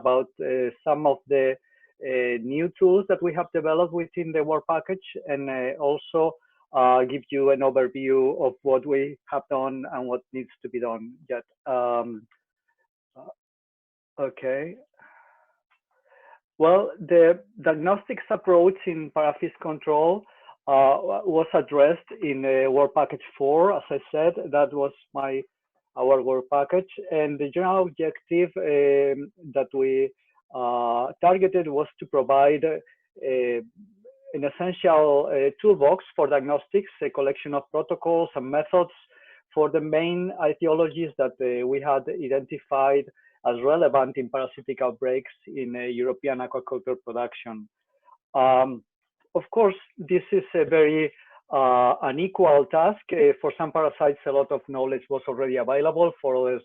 about some of the new tools that we have developed within the work package, and also give you an overview of what we have done and what needs to be done yet. Okay. Well, the diagnostics approach in ParaFishControl was addressed in work package 4. As I said, that was our work package, and the general objective that we targeted was to provide an essential toolbox for diagnostics, a collection of protocols and methods for the main etiologies that we had identified as relevant in parasitic outbreaks in European aquaculture production. Of course, this is a very unequal task. For some parasites, a lot of knowledge was already available. For others,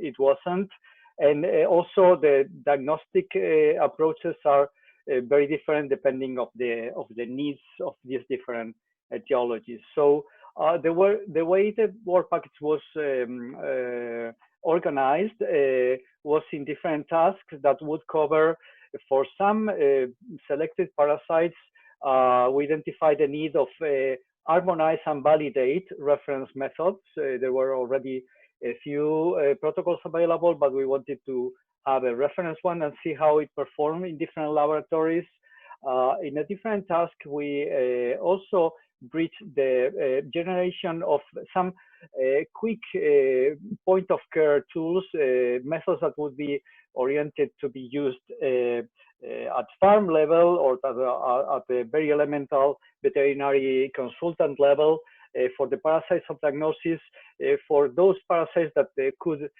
it wasn't. And also, the diagnostic approaches are very different depending of the needs of these different etiologies. So the way the work package was organized was in different tasks that would cover, for some selected parasites, we identified the need of harmonize and validate reference methods. There were already a few protocols available, but we wanted to have a reference one and see how it performed in different laboratories. In a different task, we also bridged the generation of some quick point of care tools, methods that would be oriented to be used at farm level or at a very elemental veterinary consultant level for the parasites of diagnosis, for those parasites that could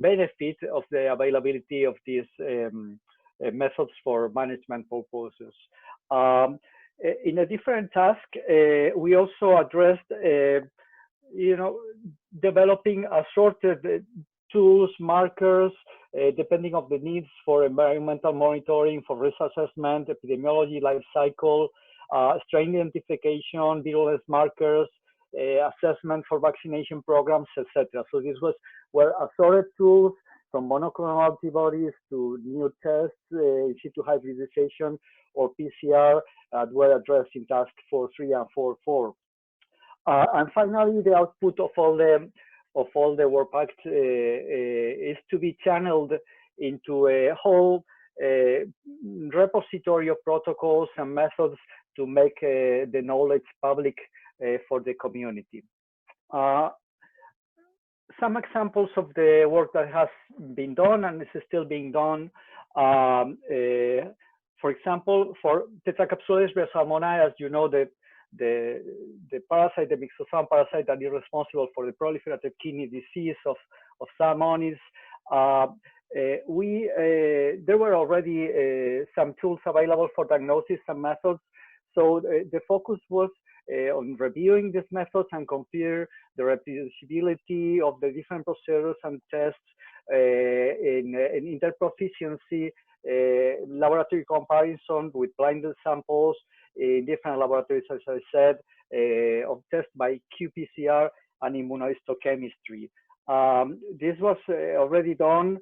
benefit of the availability of these methods for management purposes. In a different task, we also addressed, developing assorted tools, markers, depending on the needs for environmental monitoring, for risk assessment, epidemiology, life cycle, strain identification, virulence markers, assessment for vaccination programs, etc. So these were assorted tools, from monoclonal antibodies to new tests, in situ hybridization, or PCR, were addressed in task 4.3 and 4.4. And finally, the output of all the work package is to be channeled into a whole repository of protocols and methods to make the knowledge public for the community. Some examples of the work that has been done and is still being done. For example, for Tetracapsules salmonella, as you know, the parasite, the myxozoan parasite that is responsible for the proliferative kidney disease of salmonids, there were already some tools available for diagnosis and methods. So the focus was on reviewing these methods and compare the reproducibility of the different procedures and tests in interproficiency, laboratory comparison with blinded samples in different laboratories, as I said, of tests by qPCR and immunohistochemistry. This was already done,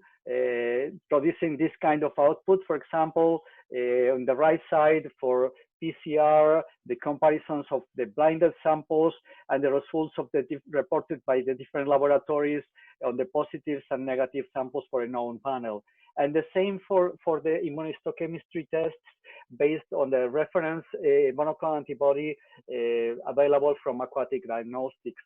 producing this kind of output. For example, on the right side for PCR, the comparisons of the blinded samples and the results of reported by the different laboratories on the positives and negative samples for a known panel. And the same for the immunohistochemistry tests based on the reference monoclonal antibody available from Aquatic Diagnostics.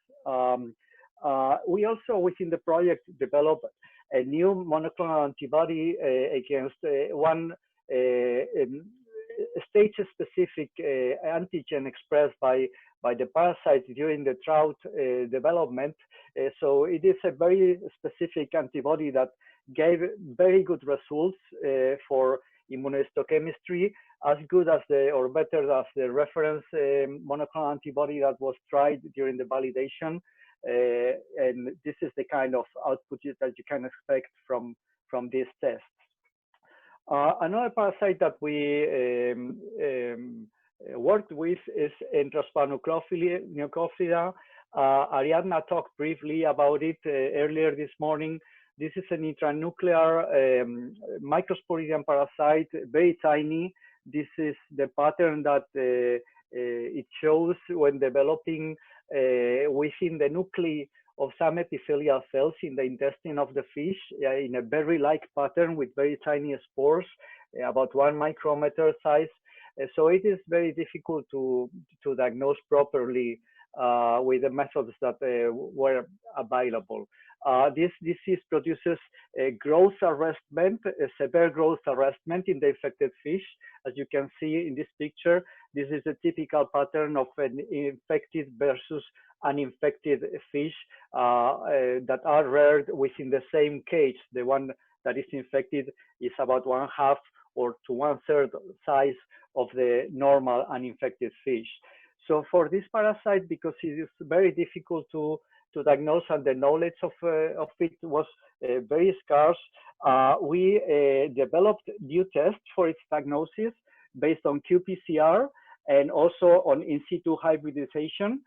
We also, within the project, developed a new monoclonal antibody against one stage-specific antigen expressed by the parasites during the trout development. So it is a very specific antibody that gave very good results for immunohistochemistry, as good as or better as the reference monoclonal antibody that was tried during the validation. And this is the kind of output that you can expect from these tests. Another parasite that we worked with is Enterospora nucleophila. Ariadna talked briefly about it earlier this morning, This is an intranuclear microsporidian parasite, very tiny. This is the pattern that it shows when developing within the nuclei of some epithelial cells in the intestine of the fish in a berry-like pattern with very tiny spores, about 1 micrometer size. So it is very difficult to diagnose properly with the methods that were available. This disease produces a growth arrestment, a severe growth arrestment in the infected fish. As you can see in this picture, this is a typical pattern of an infected versus uninfected fish that are reared within the same cage. The one that is infected is about 1/2 or to 1/3 size of the normal uninfected fish. So for this parasite, because it is very difficult to diagnose and the knowledge of it was very scarce, we developed new tests for its diagnosis based on qPCR and also on in situ hybridization.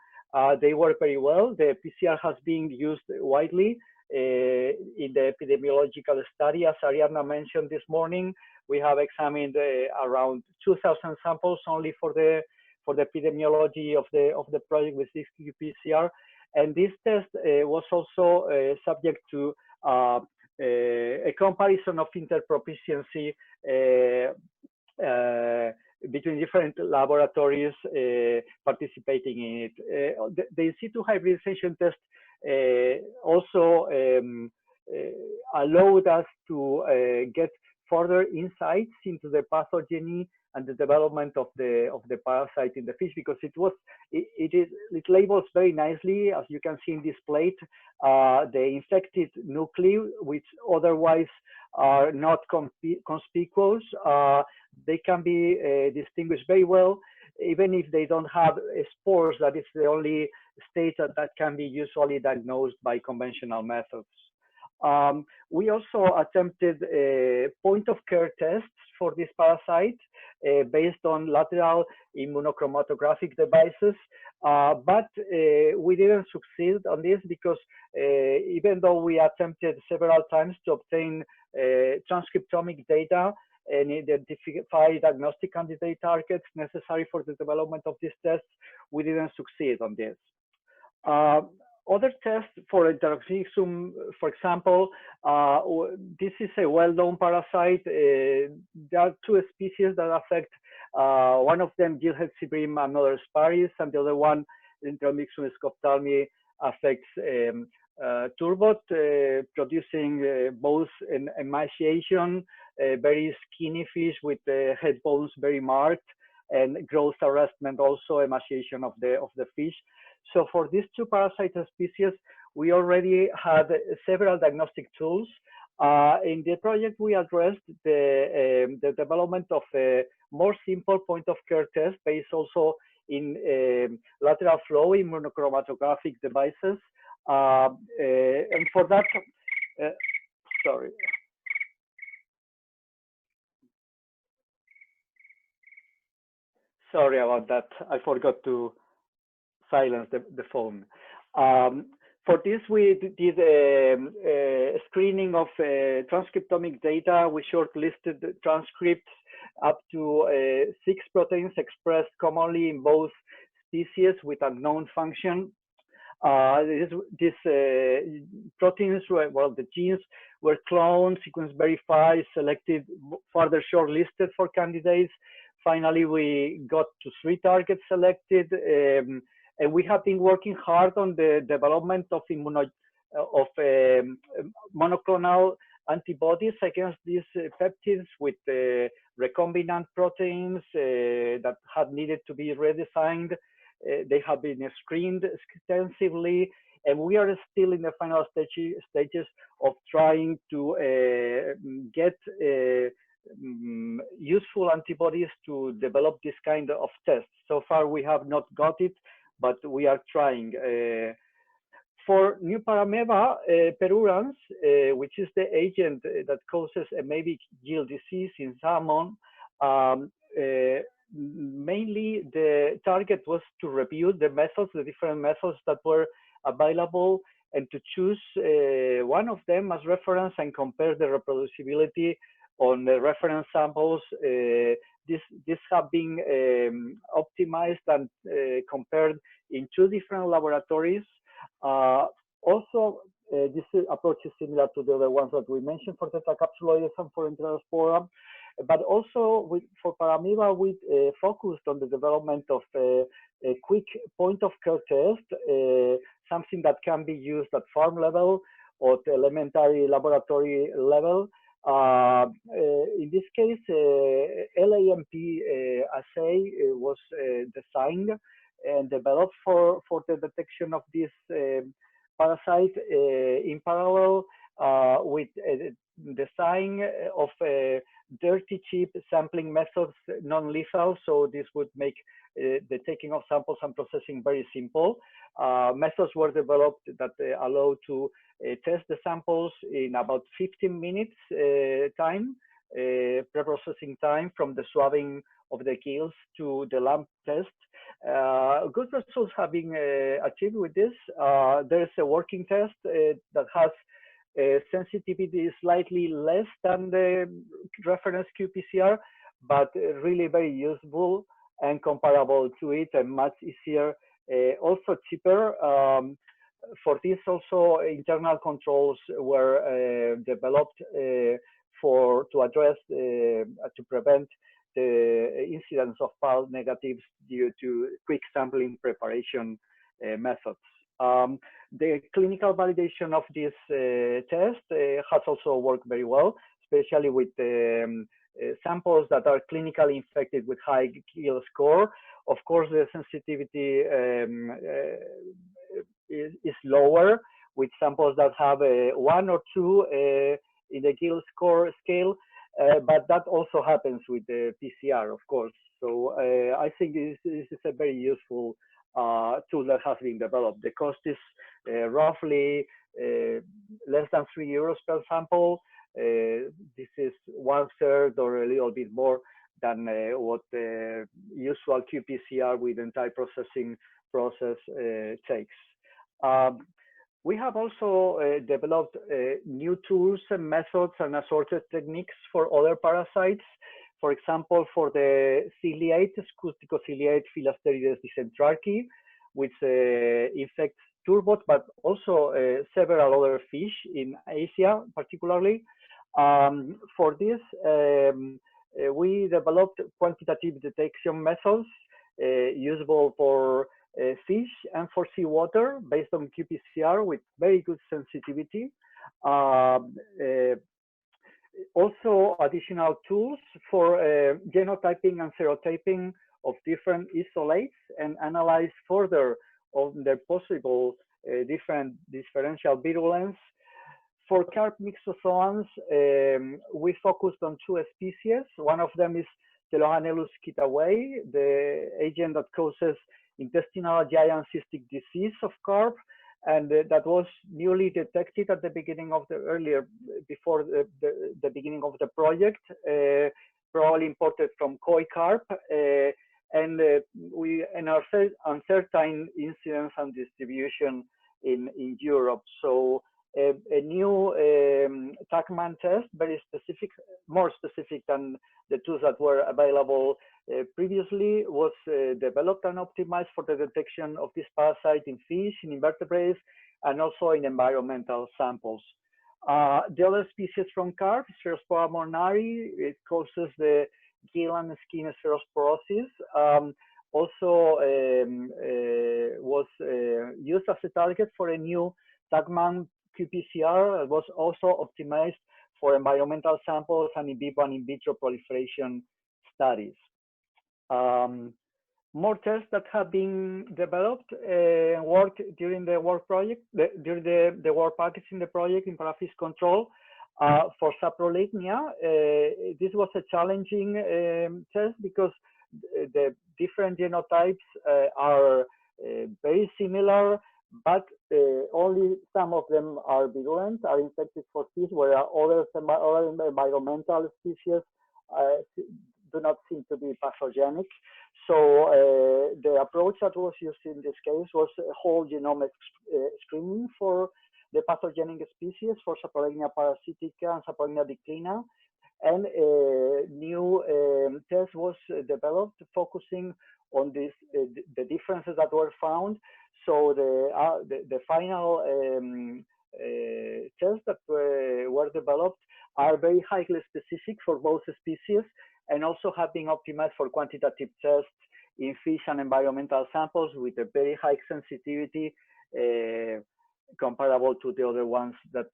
They work very well. The PCR has been used widely in the epidemiological study. As Ariadna mentioned this morning, we have examined around 2,000 samples only for the epidemiology of the project with this qPCR. And this test was also subject to a comparison of interproficiency between different laboratories participating in it. The in situ hybridization test also allowed us to get further insights into the pathogeny and the development of the parasite in the fish, because it labels very nicely, as you can see in this plate, the infected nuclei, which otherwise are not conspicuous. They can be distinguished very well, even if they don't have spores. That is the only state that can be usually diagnosed by conventional methods. We also attempted point-of-care tests for this parasite based on lateral immunochromatographic devices, but we didn't succeed on this because even though we attempted several times to obtain transcriptomic data and identify diagnostic candidate targets necessary for the development of these tests, we didn't succeed on this. Other tests for Enteromyxum, for example, this is a well-known parasite. There are 2 species that affect, one of them Gillhead-Sibrim, another Sparis, and the other one, Enteromyxum scophthalmi, affects turbot, producing both an emaciation, very skinny fish with head bones very marked, and growth arrestment, also emaciation of the fish. So for these 2 parasite species, we already had several diagnostic tools. In the project, we addressed the development of a more simple point-of-care test based also in lateral flow immunochromatographic devices. And for that, sorry. Sorry about that. I forgot to silence the phone. For this, we did a screening of transcriptomic data. We shortlisted transcripts up to 6 proteins expressed commonly in both species with unknown function. These proteins, well, the genes were cloned, sequence verified, selected, further shortlisted for candidates. Finally, we got to 3 targets selected. And we have been working hard on the development of monoclonal antibodies against these peptides with recombinant proteins that had needed to be redesigned. They have been screened extensively, and we are still in the final stages of trying to get useful antibodies to develop this kind of tests. So far, we have not got it, but we are trying. For new Paramoeba, perurans, which is the agent that causes a maybe gill disease in salmon, mainly the target was to review the methods, the different methods that were available, and to choose one of them as reference and compare the reproducibility on the reference samples. This have been optimized and compared in 2 different laboratories. Also, this approach is similar to the other ones that we mentioned for Tetracapsuloides and for Enterospora. But also for Paramoeba, we focused on the development of a quick point-of-care test, something that can be used at farm level or at elementary laboratory level. In this case, LAMP assay was designed and developed for the detection of this parasite in parallel with design of dirty, cheap sampling methods, non-lethal. So this would make the taking of samples and processing very simple. Methods were developed that allow to test the samples in about 15 minutes time, pre-processing time from the swabbing of the gills to the lamp test. Good results have been achieved with this. There's a working test that has sensitivity slightly less than the reference qPCR, but really very useful and comparable to it and much easier, also cheaper. For this also internal controls were developed to address, to prevent the incidence of PAL negatives due to quick sampling preparation methods. The clinical validation of this test has also worked very well, especially with samples that are clinically infected with high gill score. Of course, the sensitivity is lower with samples that have 1 or 2 in the gill score scale, but that also happens with the PCR, of course. So I think this is a very useful tool that has been developed. The cost is roughly less than €3 per sample. This is 1/3 or a little bit more than what the usual qPCR with entire processing process takes. We have also developed new tools and methods and assorted techniques for other parasites. For example, for the ciliate, Scuticociliate Philasterides dicentrarchi, which infects turbot, but also several other fish in Asia, particularly. For this, we developed quantitative detection methods usable for fish and for seawater based on qPCR with very good sensitivity. Also additional tools for genotyping and serotyping of different isolates and analyze further on their possible different differential virulence. For carp mixozoans, we focused on 2 species. One of them is Telohanellus kitaway, the agent that causes intestinal giant cystic disease of carp, and that was newly detected at the beginning of before the beginning of the project, probably imported from koi carp, and we are uncertain incidence and distribution in Europe. So a new TACMAN test, very specific, more specific than the tools that were available previously, was developed and optimized for the detection of this parasite in fish, in invertebrates, and also in environmental samples. The other species from carp, Enterospora mornari, it causes the gill and skin enterosporosis. Also was used as a target for a new TACMAN qPCR. Was also optimized for environmental samples and in vivo and in vitro proliferation studies. More tests that have been developed and worked during the work project, during the work package in the project in ParaFishControl. For saprolegnia, this was a challenging test because the different genotypes are very similar, but only some of them are virulent, are infected for fish, where other environmental species do not seem to be pathogenic. So the approach that was used in this case was whole genomic screening for the pathogenic species for Saprolegnia parasitica and Saprolegnia declina. And a new test was developed focusing on this, the differences that were found. So the final tests that were developed are very highly specific for both species and also have been optimized for quantitative tests in fish and environmental samples with a very high sensitivity comparable to the other ones that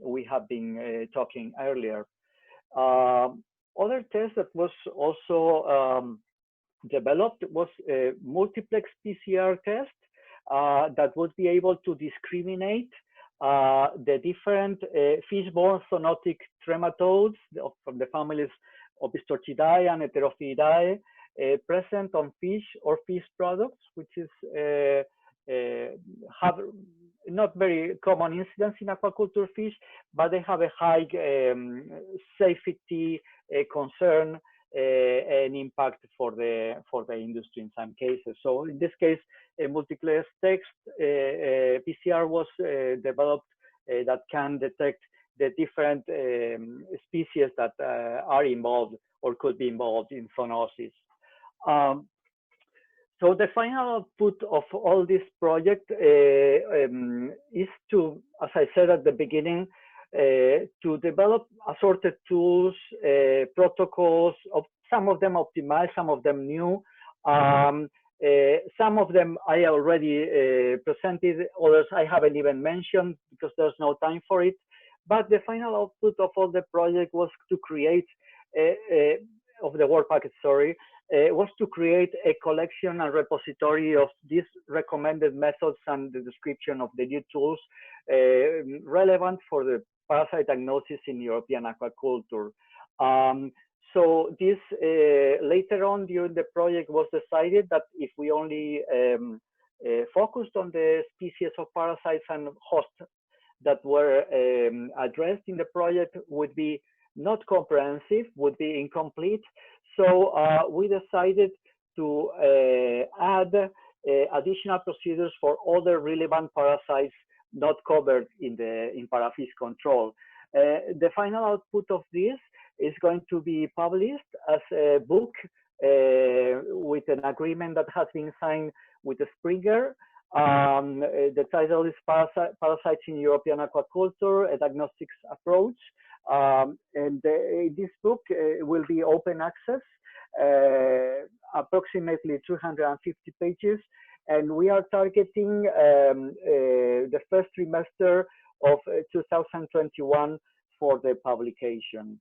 we have been talking earlier. Other test that was also developed was a multiplex PCR test that would be able to discriminate the different fish-borne zoonotic trematodes from the families Opistorchidae and Heterophilidae present on fish or fish products, which is have not very common incidence in aquaculture fish, but they have a high safety concern and impact for the industry in some cases. So in this case, a multiplex text PCR was developed that can detect the different species that are involved or could be involved in zoonosis. So the final output of all this project is to, as I said at the beginning, to develop assorted tools, protocols, some of them optimized, some of them new. Some of them I already presented, others I haven't even mentioned because there's no time for it. But the final output of all the project was to create, of the work package, sorry, was to create a collection and repository of these recommended methods and the description of the new tools relevant for the parasite diagnosis in European aquaculture. So this later on during the project was decided that if we only focused on the species of parasites and hosts that were addressed in the project would be not comprehensive, would be incomplete. So we decided to add additional procedures for other relevant parasites not covered in ParaFishControl. The final output of this is going to be published as a book with an agreement that has been signed with Springer. The title is Parasites in European Aquaculture, a Diagnostics Approach. And this book will be open access, approximately 250 pages. And we are targeting the first trimester of 2021 for the publication.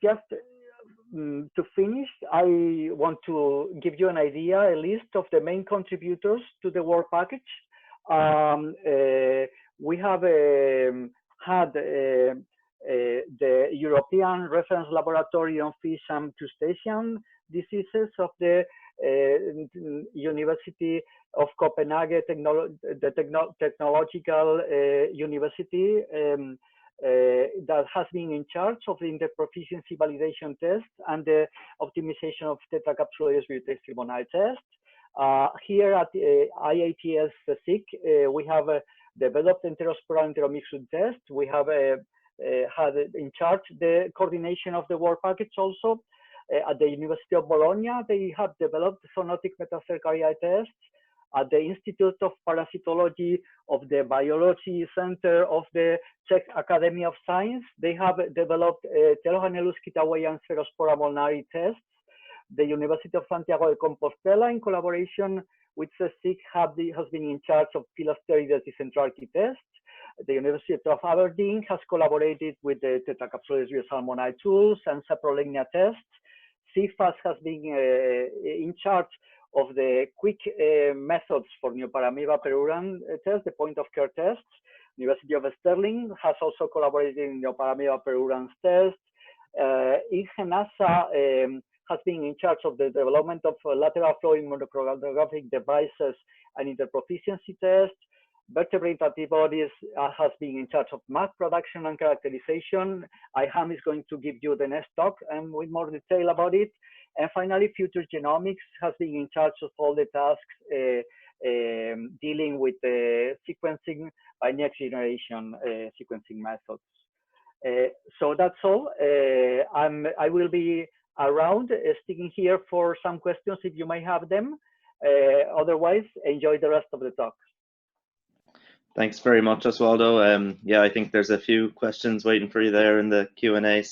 Just to finish, I want to give you an idea, a list of the main contributors to the work package. We have had the European Reference Laboratory on Fish and Crustacean Diseases of the University of Copenhagen, the Technological University, that has been in charge of the interproficiency validation test and the optimization of tetracapsuloides butyrylmonide test. Here at IATS CSIC, we have developed Enterospora Enteromyxum test. We have had in charge the coordination of the work package also. At the University of Bologna, they have developed zoonotic metacercaria tests. At the Institute of Parasitology of the Biology Center of the Czech Academy of Science, they have developed Telohanelus kitawei and Enterospora molnari tests. The University of Santiago de Compostela, in collaboration with CSIC, has been in charge of Pilasterides centrarchi tests. The University of Aberdeen has collaborated with the tetracapsuloides biosalmonide tools and Saprolegnia tests. CIFAS has been in charge of the quick methods for new Paramoeba peruran test, the point-of-care tests. University of Stirling has also collaborated in the Paramoeba perurans test. INGENASA has been in charge of the development of lateral flowing monochromatographic devices and interproficiency tests. Vertebrate antibodies has been in charge of mass production and characterization. IHAM is going to give you the next talk and with more detail about it. And finally, Future Genomics has been in charge of all the tasks dealing with sequencing by next generation sequencing methods. So that's all. I will be around, sticking here for some questions if you might have them. Otherwise, enjoy the rest of the talk. Thanks very much, Oswaldo. Yeah, I think there's a few questions waiting for you there in the Q&A.